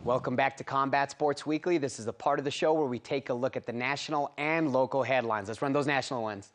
Welcome back to Combat Sports Weekly. This is the part of the show where we take a look at the national and local headlines. Let's run those national ones.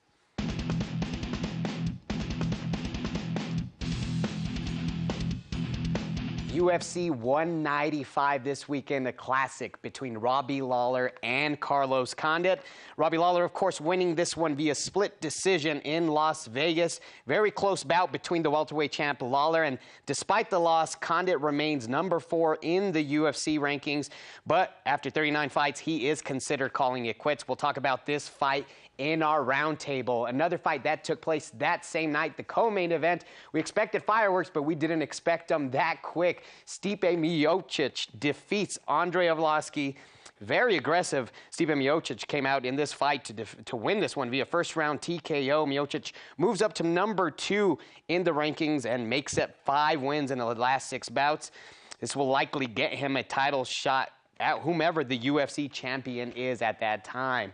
UFC 195 this weekend, a classic between Robbie Lawler and Carlos Condit. Robbie Lawler, of course, winning this one via split decision in Las Vegas. Very close bout between the welterweight champ Lawler, and despite the loss, Condit remains number 4 in the UFC rankings. But after 39 fights, he is considered calling it quits. We'll talk about this fight in our roundtable. Another fight that took place that same night, the co-main event. We expected fireworks, but we didn't expect them that quick. Stipe Miocic defeats Andrei Arlovski. Very aggressive. Stipe Miocic came out in this fight to win this one via first-round TKO. Miocic moves up to number 2 in the rankings and makes it 5 wins in the last 6 bouts. This will likely get him a title shot at whomever the UFC champion is at that time.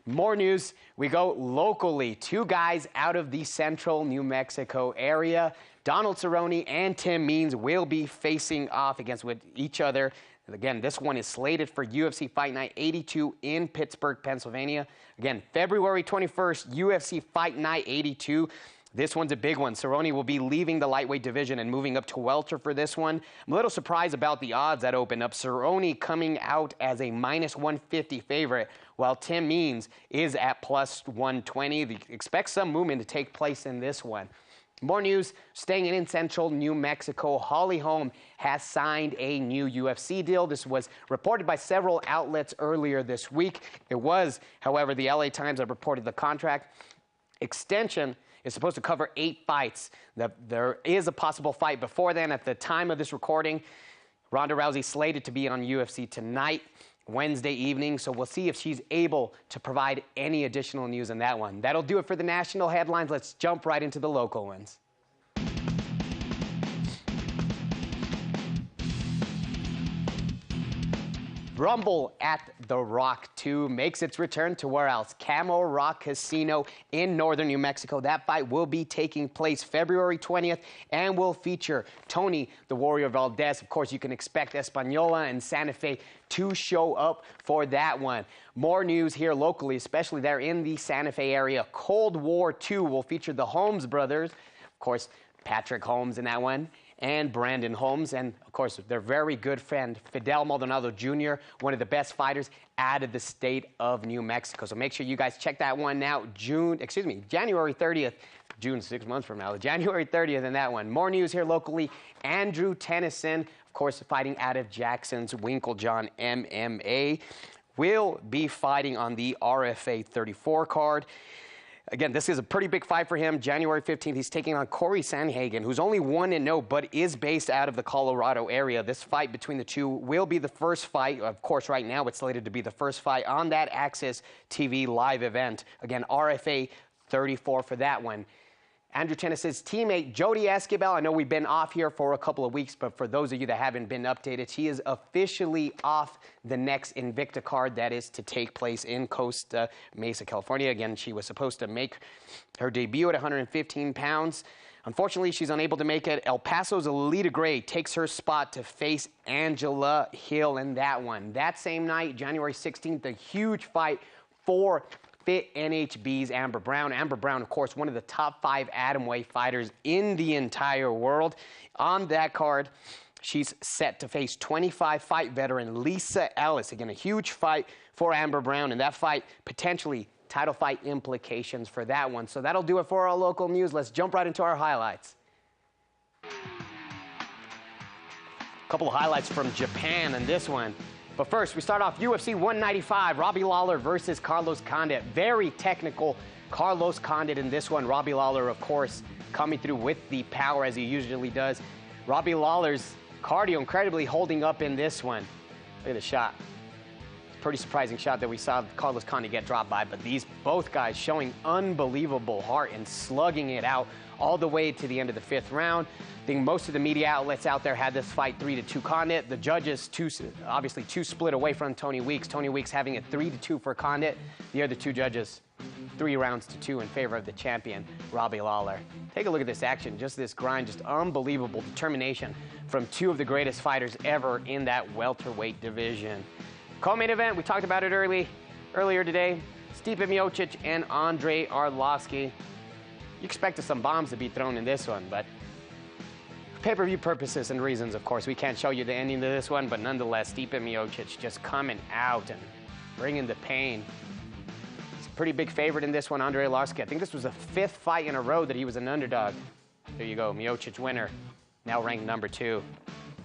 More news, we go locally. 2 guys out of the central New Mexico area. Donald Cerrone and Tim Means will be facing off against each other. Again, this one is slated for UFC Fight Night 82 in Pittsburgh, Pennsylvania. Again, February 21st, UFC Fight Night 82. This one's a big one. Cerrone will be leaving the lightweight division and moving up to welter for this one. I'm a little surprised about the odds that open up. Cerrone coming out as a -150 favorite, while Tim Means is at +120. Expect some movement to take place in this one. More news, staying in central New Mexico, Holly Holm has signed a new UFC deal. This was reported by several outlets earlier this week. It was, however, the LA Times that reported the contract extension is supposed to cover 8 fights. There is a possible fight before then. At the time of this recording, Ronda Rousey slated to be on UFC tonight, Wednesday evening, so we'll see if she's able to provide any additional news on that one. That'll do it for the national headlines. Let's jump right into the local ones. Rumble at the Rock 2 makes its return to where else? Camo Rock Casino in northern New Mexico. That fight will be taking place February 20th and will feature Tony the Warrior Valdez. Of course, you can expect Espanola and Santa Fe to show up for that one. More news here locally, especially there in the Santa Fe area. Cold War 2 will feature the Holmes brothers. Of course, Patrick Holmes in that one, and Brandon Holmes, and of course their very good friend Fidel Maldonado Jr., one of the best fighters out of the state of New Mexico. So make sure you guys check that one out. January 30th, June 6 months from now, January 30th in that one. More news here locally. Andrew Tenneson, of course, fighting out of Jackson's Winklejohn MMA, will be fighting on the RFA 34 card. Again, this is a pretty big fight for him. January 15th, he's taking on Corey Sandhagen, who's only 1-0, but is based out of the Colorado area. This fight between the two will be the first fight. Of course, right now it's slated to be the first fight on that Access TV live event. Again, RFA 34 for that one. Andrew Tenneson's teammate, Jody Esquivel. I know we've been off here for a couple of weeks, but for those of you that haven't been updated, she is officially off the next Invicta card that is to take place in Costa Mesa, California. Again, she was supposed to make her debut at 115 pounds. Unfortunately, she's unable to make it. El Paso's Alita Gray takes her spot to face Angela Hill in that one. That same night, January 16th, a huge fight for Fit NHB's Amber Brown. Amber Brown, of course, one of the top 5 atomweight fighters in the entire world. On that card, she's set to face 25-fight veteran Lisa Ellis. Again, a huge fight for Amber Brown, and that fight potentially title fight implications for that one. So that'll do it for our local news. Let's jump right into our highlights. A couple of highlights from Japan in this one. But first, we start off UFC 195, Robbie Lawler versus Carlos Condit. Very technical Carlos Condit in this one. Robbie Lawler, of course, coming through with the power as he usually does. Robbie Lawler's cardio incredibly holding up in this one. Look at the shot. Pretty surprising shot that we saw Carlos Condit get dropped by, but these both guys showing unbelievable heart and slugging it out all the way to the end of the 5th round. I think most of the media outlets out there had this fight 3-2 Condit. The judges, obviously two split away from Tony Weeks. Tony Weeks having it 3-2 for Condit. The other 2 judges, 3 rounds to 2 in favor of the champion, Robbie Lawler. Take a look at this action, just this grind, just unbelievable determination from 2 of the greatest fighters ever in that welterweight division. Co-main event, we talked about it earlier today. Stipe Miocic and Andrei Arlovski. You expected some bombs to be thrown in this one, but for pay-per-view purposes and reasons, of course, we can't show you the ending to this one, but nonetheless, Stipe Miocic just coming out and bringing the pain. He's a pretty big favorite in this one, Andrei Arlovski. I think this was the 5th fight in a row that he was an underdog. There you go, Miocic winner, now ranked number 2.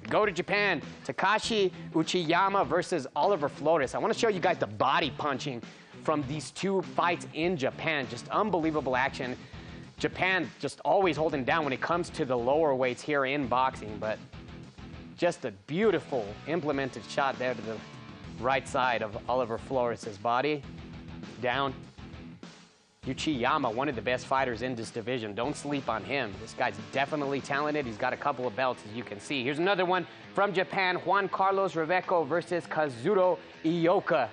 Go to Japan, Takashi Uchiyama versus Oliver Flores. I want to show you guys the body punching from these 2 fights in Japan. Just unbelievable action. Japan just always holding down when it comes to the lower weights here in boxing, but just a beautiful implemented shot there to the right side of Oliver Flores' body. Down. Uchiyama, one of the best fighters in this division. Don't sleep on him. This guy's definitely talented. He's got a couple of belts, as you can see. Here's another one from Japan, Juan Carlos Reveco versus Kazuro Ioka.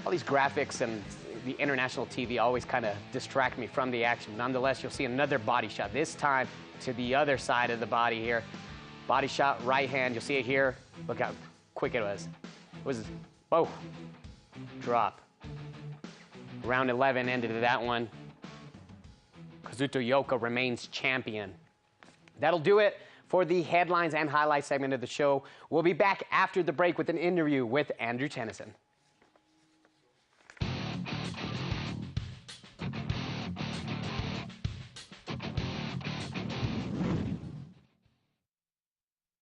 All these graphics and the international TV always kind of distract me from the action. Nonetheless, you'll see another body shot, this time to the other side of the body here. Body shot, right hand. You'll see it here. Look how quick it was. It was, whoa, drop. Round 11 ended that one. Kazuto Ioka remains champion. That'll do it for the headlines and highlights segment of the show. We'll be back after the break with an interview with Andrew Tenneson.